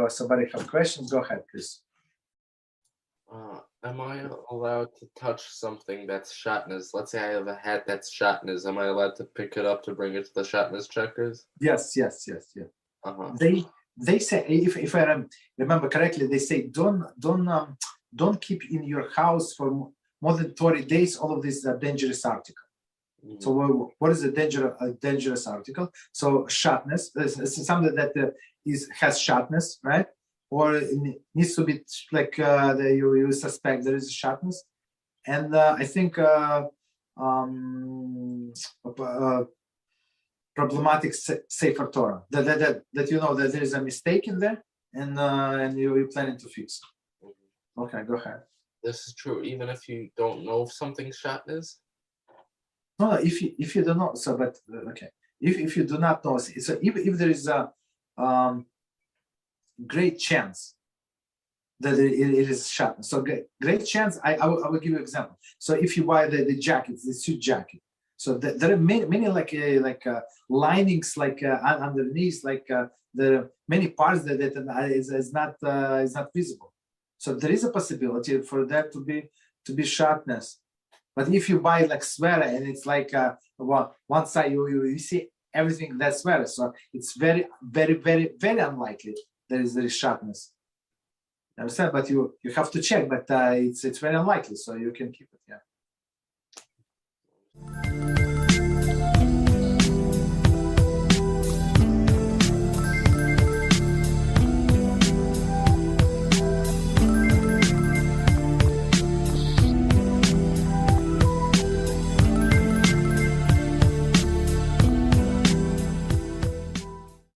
somebody have questions, go ahead, please. Am I allowed to touch something that's Shatnez? Let's say I have a hat that's Shatnez. Am I allowed to pick it up to bring it to the Shatnez checkers? Yes. Uh-huh. They say, if I remember correctly, they say don't keep in your house for more than 30 days all of this dangerous article. Mm-hmm. So what is a dangerous article? So Shatnez, something that has Shatnez, right? Or it needs to be like you suspect there is a Shatnez, and I think problematic Sefer Torah that you know that there is a mistake in there, and you're planning to fix it. Mm-hmm. Okay, go ahead. This is true, even if you don't know if something's Shatnez. No, if you don't know, so but okay, if you do not know, so if there is a great chance that it is Shatnez. So great chance. I will give you an example. So if you buy the jackets, the suit jacket, so there are many like linings like underneath, like there are many parts that is not visible. So there is a possibility for that to be Shatnez. But if you buy like sweater and it's like one side you see everything that sweater, so it's very unlikely there is Shatnez. Understand? But you have to check, but it's very unlikely, so you can keep it. Yeah.